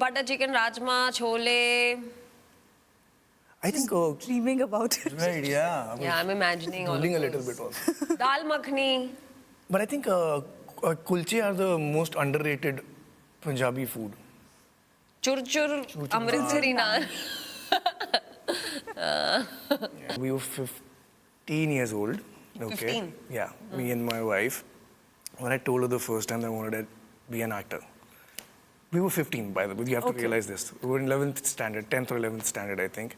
butter chicken, rajma, chole. I think Dreaming about it. right, yeah. Yeah, I'm imagining all Drooling of a little those. bit also. Dal makhni. But I think kulche are the most underrated Punjabi food. Chur chur, Amritsari naan. We were 15 years old. Okay. 15? Yeah, me and my wife. When I told her the first time that I wanted to be an actor. We were 15, by the way. You have to realize this. We were in 11th standard, 10th or 11th standard, I think.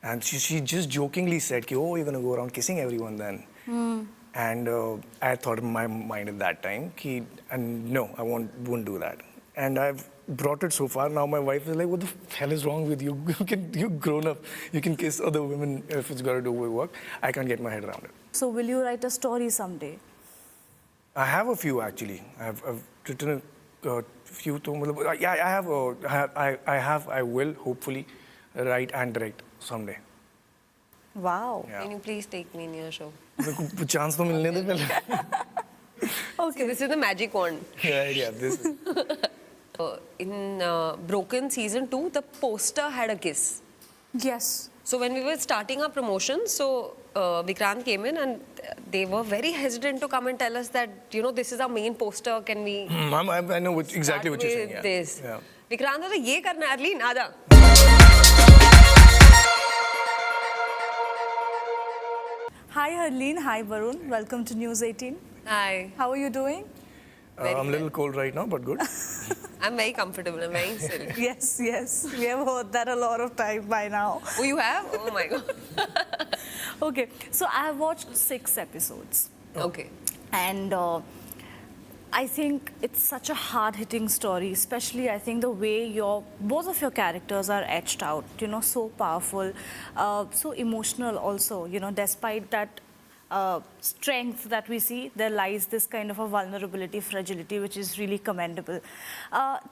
And she just jokingly said, oh, you're going to go around kissing everyone then. And I thought in my mind at that time, and no, I won't do that. And I've brought it so far. Now my wife is like, what the hell is wrong with you? You've grown up. You can kiss other women if it's got to do with work. I can't get my head around it. So will you write a story someday? I have a few actually. I've written a few. Yeah, I will hopefully write and direct someday. Wow. Yeah. Can you please take me in your show? Chance to milne de pehle. Okay. This is the magic wand. Yeah, this is. In Broken season 2, the poster had a kiss. Yes. So when we were starting our promotion, so Vikrant came in and they were very hesitant to come and tell us that, you know, this is our main poster. Can we I know exactly what you're saying. with Yeah. this? Yeah. Vikrant was like, "Ye karna hai, Harleen, aja." Hi Harleen, hi Barun. Welcome to News 18. Hi. How are you doing? I'm a little cold right now, but good. I'm very comfortable. I'm very silly. Yes. We have heard that a lot of time by now. Oh, you have? Oh my God. Okay, so I have watched 6 episodes. Okay. And I think it's such a hard-hitting story, especially I think the way both of your characters are etched out, you know, so powerful, so emotional also, you know, despite that strength that we see, there lies this kind of a vulnerability, fragility, which is really commendable.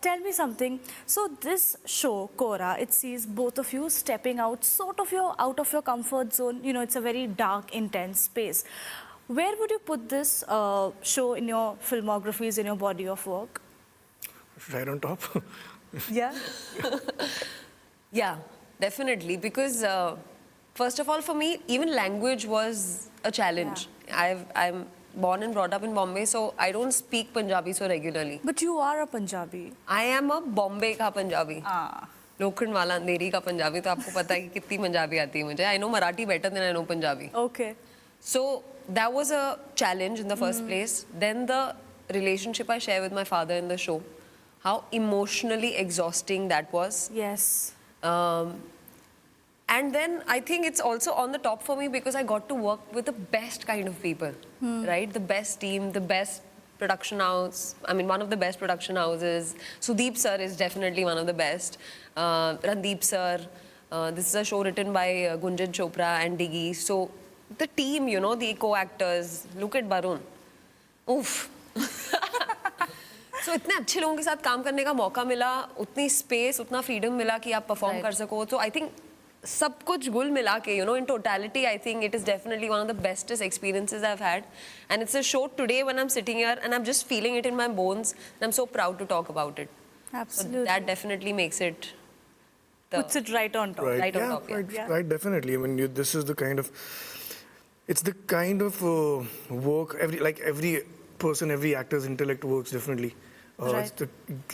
Tell me something. So this show, Kohrra, it sees both of you stepping out, out of your comfort zone. You know, it's a very dark, intense space. Where would you put this show in your filmographies, in your body of work? Right on top. Yeah. Yeah, definitely. Because first of all, for me, even language was a challenge. Yeah. I'm born and brought up in Bombay, so I don't speak Punjabi so regularly. But you are a Punjabi. I am a Bombay ka Punjabi. लोखंड वाला अंधेरी का पंजाबी तो आपको पता है कि कितनी पंजाबी आती है मुझे. I know Marathi better than I know Punjabi. Okay. So that was a challenge in the first place. Then the relationship I share with my father in the show, how emotionally exhausting that was. Yes. And then I think it's also on the top for me because I got to work with the best kind of people, right? The best team, the best production house. I mean, one of the best production houses. Sudeep sir is definitely one of the best. Randeep sir. This is a show written by Gunjan Chopra and Diggy. So the team, you know, the co-actors. Look at Barun. Oof. So इतने अच्छे लोगों के साथ काम करने का मौका मिला, उतनी space, उतना freedom मिला कि आप perform कर सको. So I think सब कुछ गुल मिला के, you know, in totality, I think it is definitely one of the bestest experiences I've had. And it's a show today when I'm sitting here and I'm just feeling it in my bones. And I'm so proud to talk about it. Absolutely. So that definitely makes it... Puts it right on top. Right on top, Right, definitely. I mean, this is the kind of... It's the kind of work, every person, every actor's intellect works differently. It's the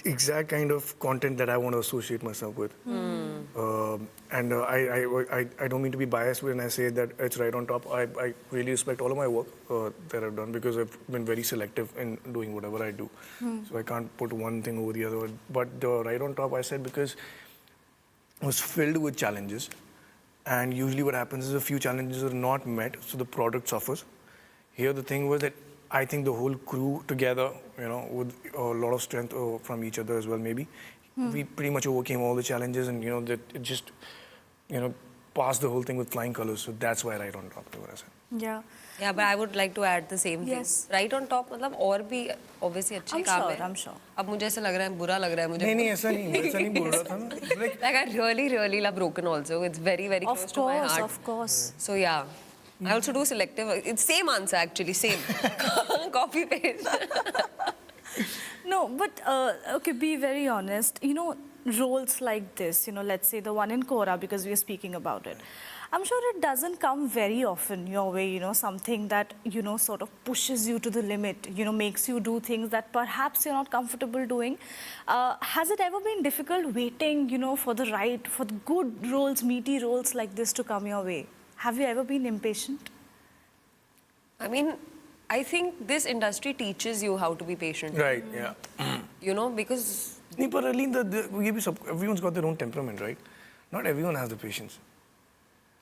exact kind of content that I want to associate myself with. And I don't mean to be biased when I say that it's right on top. I really respect all of my work that I've done because I've been very selective in doing whatever I do. So I can't put one thing over the other. But right on top, I said because it was filled with challenges. And usually what happens is a few challenges are not met, so the product suffers. Here the thing was that I think the whole crew together, you know, with a lot of strength from each other as well, maybe, we pretty much overcame all the challenges and, you know, that it just, you know, passed the whole thing with flying colors. So that's why right on top is what I said. Yeah. Yeah, but I would like to add the same thing. Yes. Right on top, मतलब और भी obviously अच्छे काम है. I'm sure. अब मुझे ऐसा लग रहा है बुरा लग रहा है मुझे. नहीं ऐसा नहीं बोल रहा था ना. Like I really love Broken also. It's very close to my heart. Of course. So yeah, I also do selective. It's same answer actually, same. Copy paste. No, but okay, be very honest. You know, roles like this, let's say the one in Kohrra, because we are speaking about it, I'm sure it doesn't come very often your way, something that, sort of pushes you to the limit, makes you do things that perhaps you're not comfortable doing. Has it ever been difficult waiting, for the good roles, meaty roles like this to come your way? Have you ever been impatient? I mean, I think this industry teaches you how to be patient. Right, yeah. Because... नहीं, but Harleen, everyone's got their own temperament, right? Not everyone has the patience.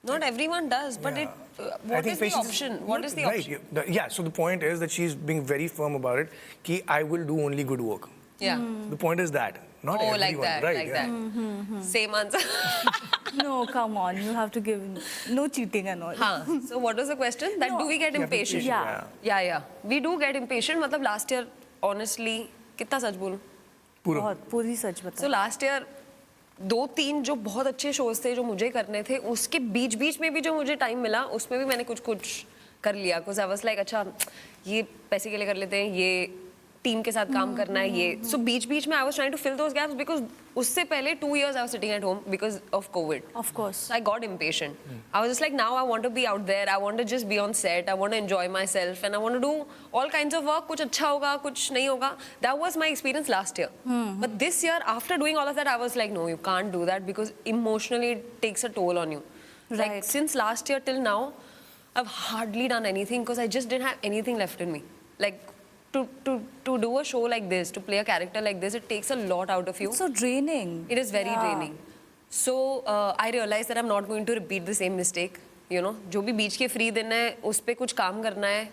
Not everyone does, but Yeah. what is the option? What is the option? Yeah, so the point is that she's being very firm about it, ki I will do only good work. Yeah. The point is that. Not everyone, like that, right? like yeah. that. Same answer. No, come on, you have to give no cheating and all. हाँ. So what was the question? That do we get impatient? Yeah. We do get impatient. मतलब last year, honestly, कितना सच बोलूं? बहुत पूरी सच बता. So last year, 2-3 जो बहुत अच्छे शोज थे जो मुझे करने थे, उसके बीच में भी जो मुझे टाइम मिला, उसमें भी मैंने कुछ कर लिया. Because I was like, अच्छा, ये पैसे के लिए कर लेते हैं, ये टीम के साथ काम करना है, ये. So बीच में I was trying to fill those gaps because उससे पहले 2 years I was sitting at home because of COVID. Of course. So I got impatient. I was just like, now I want to be out there. I want to just be on set. I want to enjoy myself and I want to do all kinds of work. कुछ अच्छा होगा, कुछ नहीं होगा. That was my experience last year. But this year, after doing all of that, I was like, no, you can't do that because emotionally it takes a toll on you. Right. Like since last year till now, I've hardly done anything because I just didn't have anything left in me. Like to do a show like this, to play a character like this, it takes a lot out of you. It's so draining. It is very draining. So I realized that I'm not going to repeat the same mistake. जो भी बीच के free दिन है, उस पे कुछ काम करना है,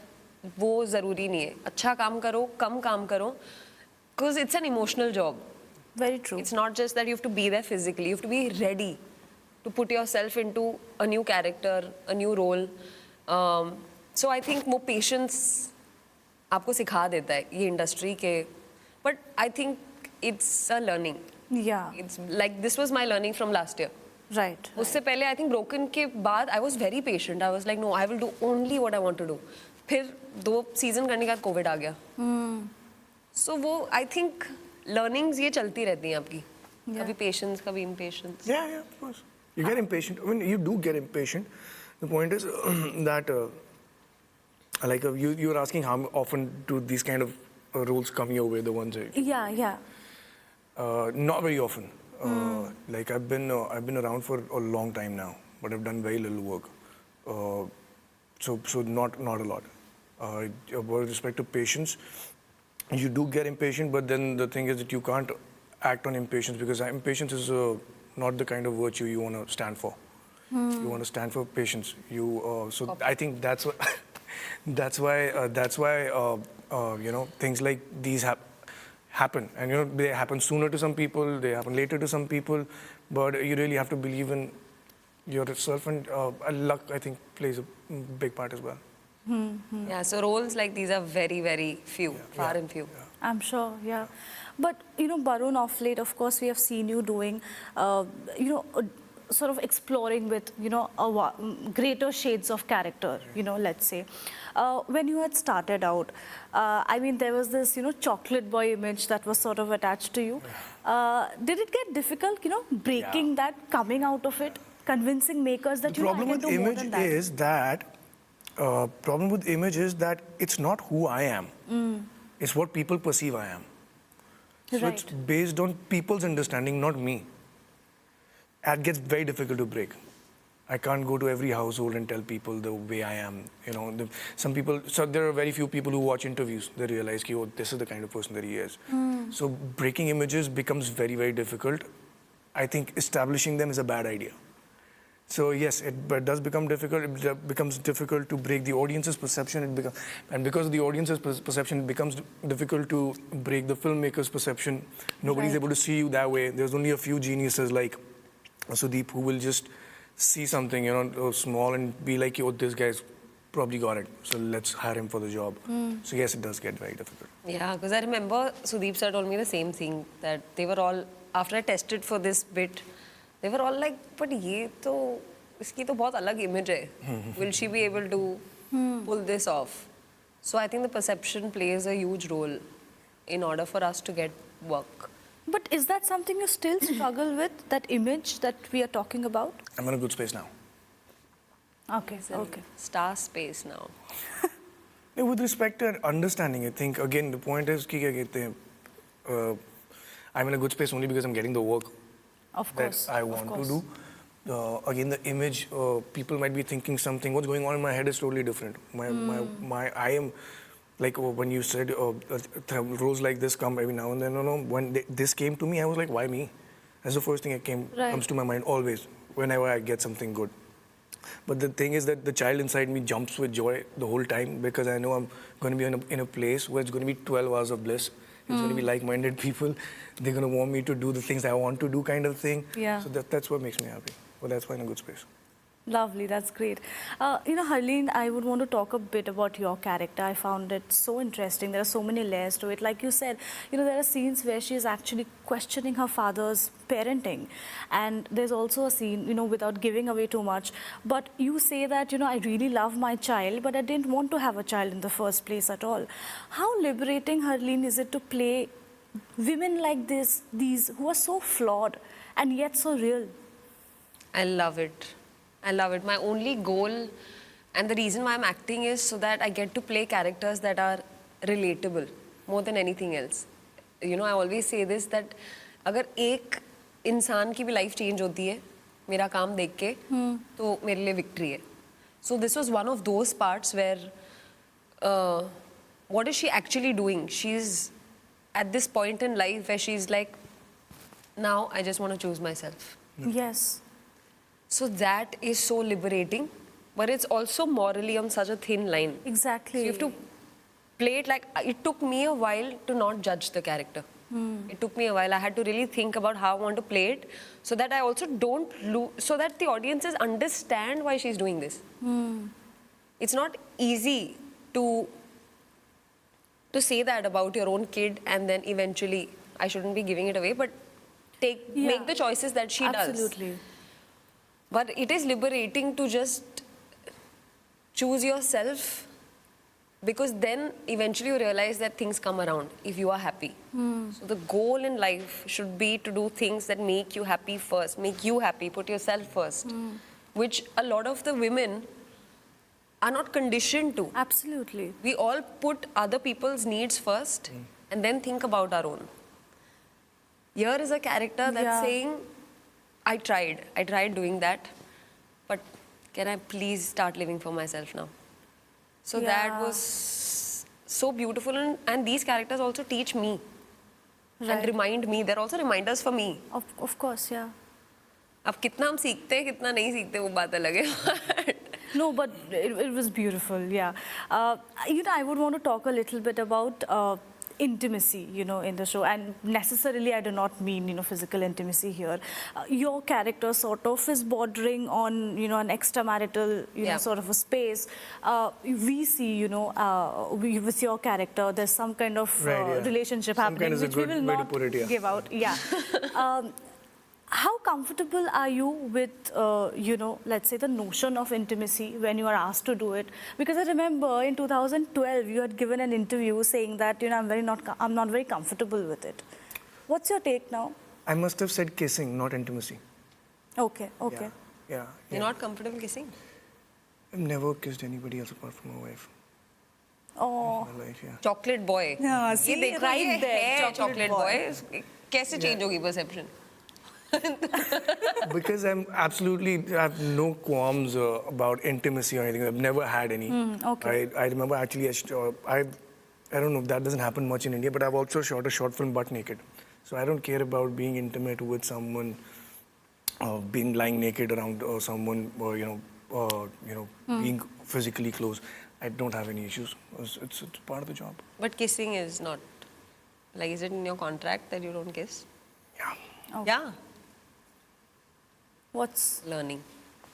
वो ज़रूरी नहीं है. अच्छा काम करो, कम काम करो, because it's an emotional job. Very true. It's not just that you have to be there physically. You have to be ready to put yourself into a new character, a new role. So I think more patience आपको सिखा देता है ये industry के. But I think it's a learning. Yeah. It's like this was my learning from last year. Right. उससे पहले I think broken के बाद I was very patient. I was like no, I will do only what I want to do. फिर 2 season करने के बाद COVID आ गया. So वो I think learnings ये चलती रहती हैं आपकी. कभी patience, कभी impatience. Yeah, of course. You get impatient. I mean, you do get impatient. The point is that, like, you were asking how often do these kind of roles come your way, the ones that... Yeah. Not very often. Like, I've been around for a long time now, but I've done very little work. So not a lot. With respect to patience, you do get impatient, but then the thing is that you can't act on impatience because impatience is not the kind of virtue you want to stand for. You want to stand for patience. So I think that's what, that's why things like these happen, and they happen sooner to some people, they happen later to some people, but you really have to believe in yourself, and luck, I think, plays a big part as well. Yeah, so roles like these are very, very few, far and few. Yeah. I'm sure, yeah. But, Barun, off late, of course, we have seen you doing, sort of exploring with, greater shades of character, let's say. When you had started out, I mean, there was this, chocolate boy image that was sort of attached to you. Did it get difficult, breaking that, coming out of it, convincing makers that, the problem I can with do more image than that? is that problem with image is that it's not who I am. It's what people perceive I am. So it's based on people's understanding, not me. That gets very difficult to break. I can't go to every household and tell people the way I am. Some people, so there are very few people who watch interviews. They realize, oh, this is the kind of person that he is. So breaking images becomes very, very difficult. I think establishing them is a bad idea. So yes, it does become difficult. It becomes difficult to break the audience's perception. And because of the audience's perception, it becomes difficult to break the filmmaker's perception. Nobody's able to see you that way. There's only a few geniuses like Sudeep who will just see something, small and be like, oh, this guy's probably got it. So let's hire him for the job. So yes, it does get very difficult. Yeah, because I remember Sudeep sir told me the same thing, that they were all, after I tested for this bit, they were all like, but iski to bahut alag image hai. Will she be able to pull this off? So I think the perception plays a huge role in order for us to get work. But is that something you still struggle with, that image that we are talking about? I'm in a good space now. Okay, It's in okay. star space now. Yeah, with respect to understanding, I think, again, the point is, कि क्या कहते हैं, I'm in a good space only because I'm getting the work Of that course. I of want to course. do. Again, the image, people might be thinking something. What's going on in my head is totally different. I am, like when you said roles like this come every now and then. No, when this came to me, I was like, why me? That's the first thing that comes to my mind always, whenever I get something good. But the thing is that the child inside me jumps with joy the whole time because I know I'm going to be in a place where it's going to be 12 hours of bliss. It's going to be like-minded people. They're going to want me to do the things I want to do, kind of thing. Yeah. So that's what makes me happy. But that's why I'm in a good space. Lovely, that's great. Harleen, I would want to talk a bit about your character. I found it so interesting. There are so many layers to it. Like you said, there are scenes where she is actually questioning her father's parenting. And there's also a scene, without giving away too much. But you say that, I really love my child, but I didn't want to have a child in the first place at all. How liberating, Harleen, is it to play women like these who are so flawed and yet so real? I love it. I love it. My only goal and the reason why I'm acting is so that I get to play characters that are relatable more than anything else. I always say this that अगर एक इंसान की भी life change होती है मेरा काम देख के तो मेरे लिए victory है. So this was one of those parts where what is she actually doing? She's at this point in life where she's like, now I just want to choose myself. Yes. So that is so liberating, but it's also morally on such a thin line. Exactly. So you have to play it like, it took me a while to not judge the character. It took me a while. I had to really think about how I want to play it so that I also don't lose, so that the audiences understand why she's doing this. It's not easy to say that about your own kid and then eventually, I shouldn't be giving it away, but make the choices that she does. Absolutely. But it is liberating to just choose yourself because then eventually you realize that things come around if you are happy. So the goal in life should be to do things that make you happy first, make you happy, put yourself first, which a lot of the women are not conditioned to. Absolutely. We all put other people's needs first and then think about our own. Here is a character that's saying, I tried doing that, but can I please start living for myself now? So that was so beautiful, and these characters also teach me and remind me. They're also reminders for me. Of course, yeah. अब कितना हम सीखते हैं कितना नहीं सीखते वो बात अलग है. No, but it was beautiful, yeah. I would want to talk a little bit about intimacy, in the show. And necessarily, I do not mean, physical intimacy here. Your character sort of is bordering on, an extramarital, sort of a space. We see, with your character, there's some kind of relationship happening, which we will not give out. Yeah. How comfortable are you with, let's say the notion of intimacy when you are asked to do it? Because I remember in 2012, you had given an interview saying that, I'm not very comfortable with it. What's your take now? I must have said kissing, not intimacy. Okay. Yeah. You're not comfortable kissing? I've never kissed anybody else apart from my wife. Oh. My life, yeah. Chocolate boy. Yeah, see, ये देखो, right ये there, है chocolate boy. कैसे change होगी perception? Because I have no qualms about intimacy or anything. I've never had any. Okay. I remember actually, I don't know, that doesn't happen much in India, but I've also shot a short film butt naked. So I don't care about being intimate with someone, being lying naked around someone, or being physically close. I don't have any issues. It's part of the job. But kissing is not. Like, is it in your contract that you don't kiss? Yeah. Okay. Yeah. What's Learning.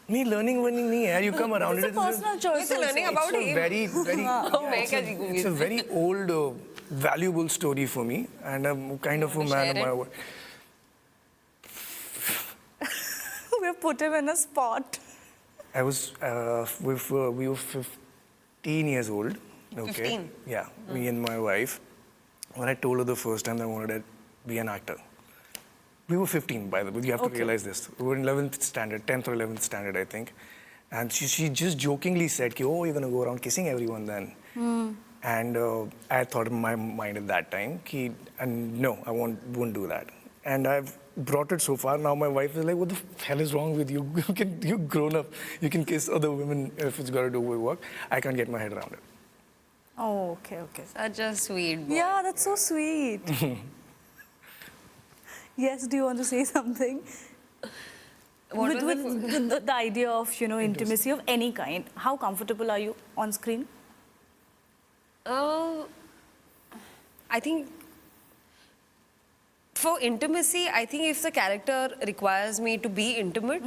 Me learning नहीं है. You come around. It's a personal choice. It's a learning about It's a him. very, it's a very old, valuable story for me, and I'm kind of a man of my word. We put him in a spot. I was, we were 15 years old. Okay. 15? Yeah, me and my wife. When I told her the first time that I wanted to be an actor. We were 15, by the way. You have to realize this. We were in 11th standard, 10th or 11th standard, I think. And she just jokingly said, oh, you're going to go around kissing everyone then. And I thought in my mind at that time, and no, I won't do that. And I've brought it so far. Now my wife is like, what the hell is wrong with you? You're grown up. You can kiss other women if it's got to do with work. I can't get my head around it. Oh, okay. Such a sweet boy. Yeah, that's so sweet. Yes, do you want to say something? What was With the idea of, intimacy of any kind, how comfortable are you on screen? I think for intimacy, I think if the character requires me to be intimate,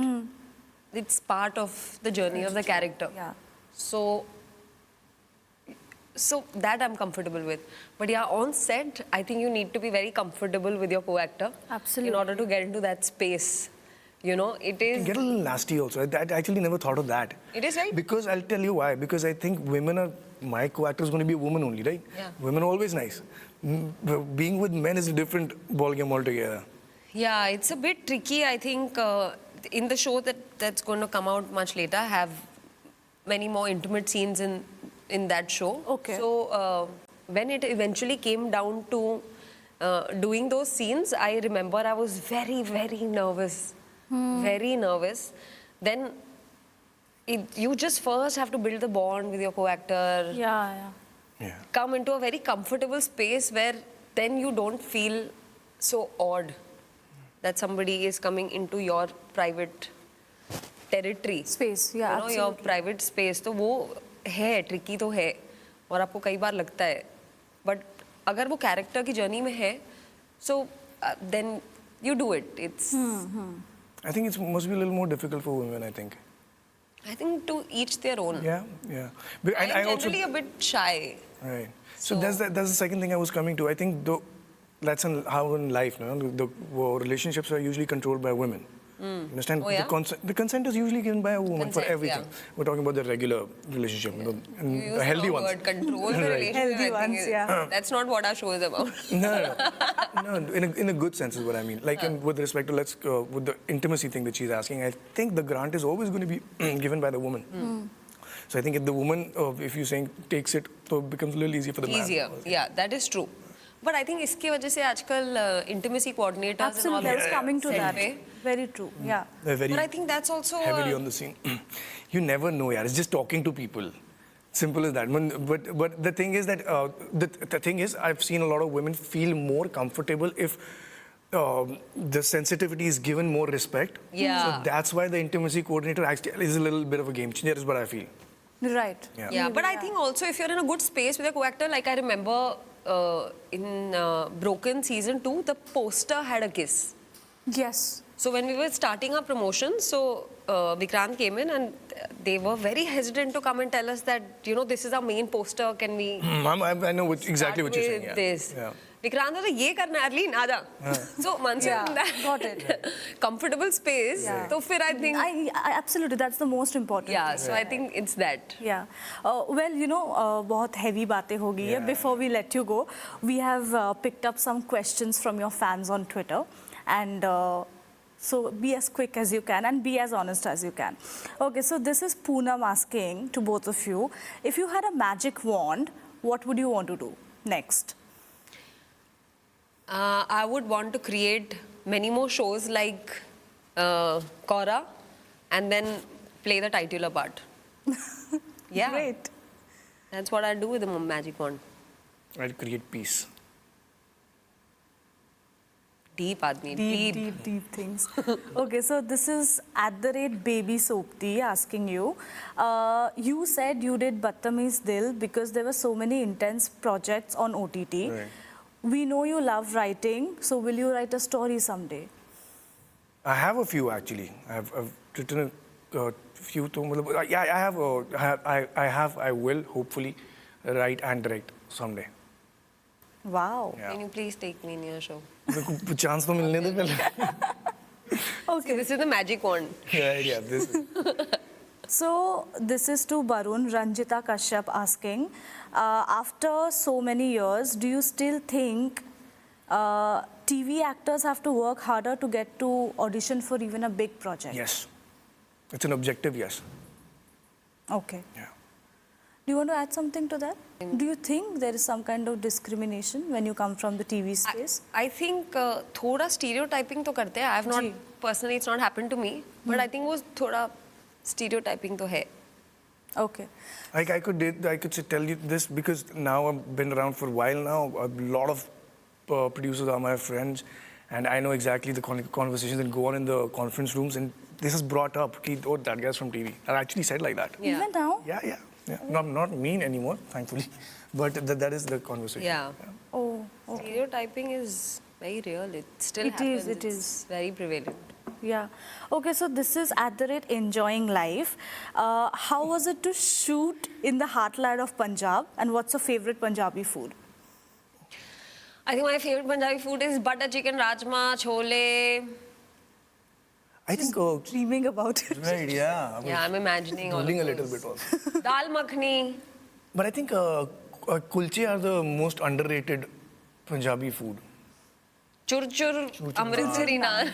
it's part of the journey of the character. Yeah. So that I'm comfortable with. But yeah, on set, I think you need to be very comfortable with your co-actor. Absolutely. In order to get into that space. You know, it is... It can get a little nasty also. I actually never thought of that. It is, right? Because I'll tell you why. Because I think my co-actor is going to be a woman only, right? Yeah. Women are always nice. Being with men is a different ballgame altogether. Yeah, it's a bit tricky. I think in the show that's going to come out much later, I have many more intimate scenes in that show. Okay. So when it eventually came down to doing those scenes, I remember I was very, very nervous. Very nervous. Then you just first have to build the bond with your co-actor. Yeah. Come into a very comfortable space where then you don't feel so odd that somebody is coming into your private territory. Space, yeah, You know, your private space. तो वो है, tricky तो है और आपको कई बार लगता है. But अगर वो character की journey में है, so then you do it. It's... I think it must be a little more difficult for women, I think. I think to each their own. Yeah. But I'm generally a bit shy. Right. So that's the second thing I was coming to. I think that's how in life, the relationships are usually controlled by women. You understand? Oh, yeah? The consent is usually given by a woman for everything. Yeah. We're talking about the regular relationship, and You use the healthy the ones. word control the Right. relationship. Healthy I think ones, yeah. That's not what our show is about. No, in a good sense is what I mean. Like with respect to with the intimacy thing that she's asking, I think the grant is always going to be given by the woman. So I think if the woman, if you're saying takes it, so it becomes a little easier for the man. Easier, yeah, that is true. But I think इसकी वजह से आजकल intimacy coordinators Absolutely, I was coming to that. Way. Very true, yeah. They're very But I think that's also heavily on the scene. You never know, yaar. It's just talking to people. Simple as that. But the thing is that the thing is, I've seen a lot of women feel more comfortable if the sensitivity is given more respect. Yeah. So that's why the intimacy coordinator actually is a little bit of a game changer, is what I feel. Right. Yeah, but I think also if you're in a good space with a co-actor, like I remember in Broken season 2, the poster had a kiss. Yes. So when we were starting our promotion, so Vikrant came in and they were very hesitant to come and tell us that, you know, this is our main poster, can we I know exactly what you're saying. with Yeah. this? Yeah. Vikrant was like, ye karna hai, Harleen, aaja. So once you're in that got it. comfortable space, so fir I think... I absolutely, that's the most important. Yeah, so I think it's that. Yeah. Well, you know, बहुत heavy बातें हो गई है. Before we let you go, we have picked up some questions from your fans on Twitter. And so be as quick as you can and be as honest as you can. Okay, so this is Poonam asking to both of you, if you had a magic wand, what would you want to do next? I would want to create many more shows like Kohrra and then play the titular part. Yeah. Great. That's what I'd do with the magic wand. I'll create peace. Deep, Admi. Deep things. Okay, so this is @Baby Sobti asking you. You said you did Battamiz Dil because there were so many intense projects on OTT. Right. We know you love writing, so will you write a story someday? I have a few actually. I've written a few. Yeah, I will hopefully write and direct someday. Wow. Yeah. Can you please take me in your show? Chance to milne de pehle. Okay. This is the magic wand. Yeah, this is. So this is to Barun. Ranjita Kashyap asking, after so many years, do you still think TV actors have to work harder to get to audition for even a big project. Yes. It's an objective, yes. Okay. Yeah. Do you want to add something to that? Do you think there is some kind of discrimination when you come from the TV space? I think थोड़ा stereotyping तो करते हैं. I have not ji. personally, it's not happened to me, but I think वो थोड़ा stereotyping तो है. Okay. I could tell you this because now I've been around for a while now. A lot of producers are my friends, and I know exactly the conversations that go on in the conference rooms. And this is brought up. Ki, oh, that guy's from TV. I actually said like that. Yeah. Even now? Yeah. Not mean anymore, thankfully, but that is the conversation. Yeah. Oh, okay. Stereotyping is very real. It still It happens. is, it It's is. very prevalent. Yeah. Okay, so this is @enjoying life. How was it to shoot in the heartland of Punjab? And what's your favorite Punjabi food? I think my favorite Punjabi food is butter chicken, rajma, chole. I think. Dreaming about it. Right, yeah. Yeah, I'm imagining all of Drooling a those. little bit also. Dal makhani. But I think kulche are the most underrated Punjabi food. Chur chur, Amritsari naan.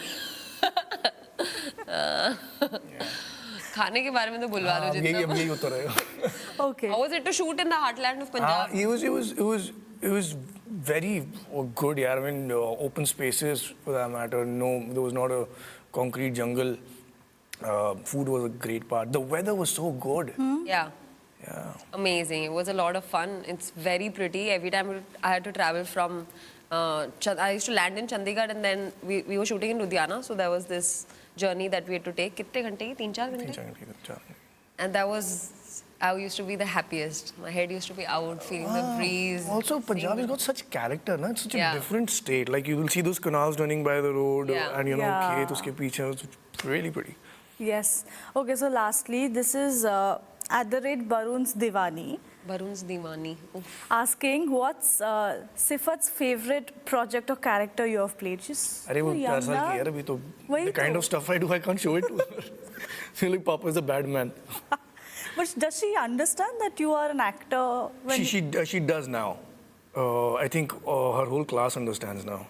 खाने के बारे में तो बुलवा दो जितना. अब यही होता रहेगा. Okay. How was it to shoot in the heartland of Punjab? It was very good, yeah. I mean, open spaces for that matter. No, there was not a concrete jungle. Food was a great part. The weather was so good. Yeah. Yeah. Amazing. It was a lot of fun. It's very pretty. Every time I had to travel from, I used to land in Chandigarh and then we were shooting in Ludhiana. So there was this journey that we had to take. कितने घंटे की? 3-4 घंटे? And that was, I used to be the happiest. My head used to be out, feeling the breeze. Also, Punjab has got such character, na? It's such a Yeah. different state. Like you will see those canals running by the road, Yeah. and you know, Yeah. khet uske piche. It's really pretty. Yes. Okay, so lastly, this is @Barun's Diwani Barun's Diwani. Oof. asking what's Sifat's favorite project or character you have played. She's अरे वो so 4 साल young की है ना? अभी तो. वही The kind तो. of stuff I do, I can't show it to her. Feel like Papa is a bad man. But does she understand that you are an actor? When She does now. I think her whole class understands now.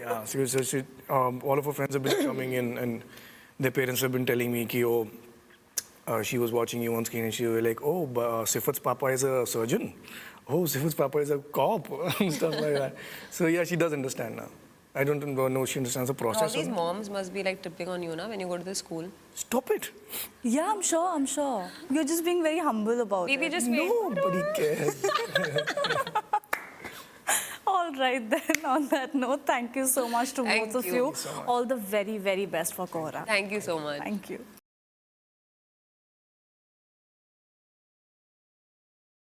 Yeah, she, all of her friends have been coming in, and their parents have been telling me ki, she was watching you on screen, and she was like, oh, Sifat's papa is a surgeon. Oh, Sifat's papa is a cop, and stuff like that. So yeah, she does understand now. I don't know she understands the All process. these moms must be like tripping on you now when you go to the school. Stop it. Yeah, I'm sure. You're just being very humble about Maybe it. just wait. Nobody cares. All right then, on that note, thank you so much to Thank both of you. you. Thank you so much. All the very, very best for Kohrra. Thank you so much. Thank you.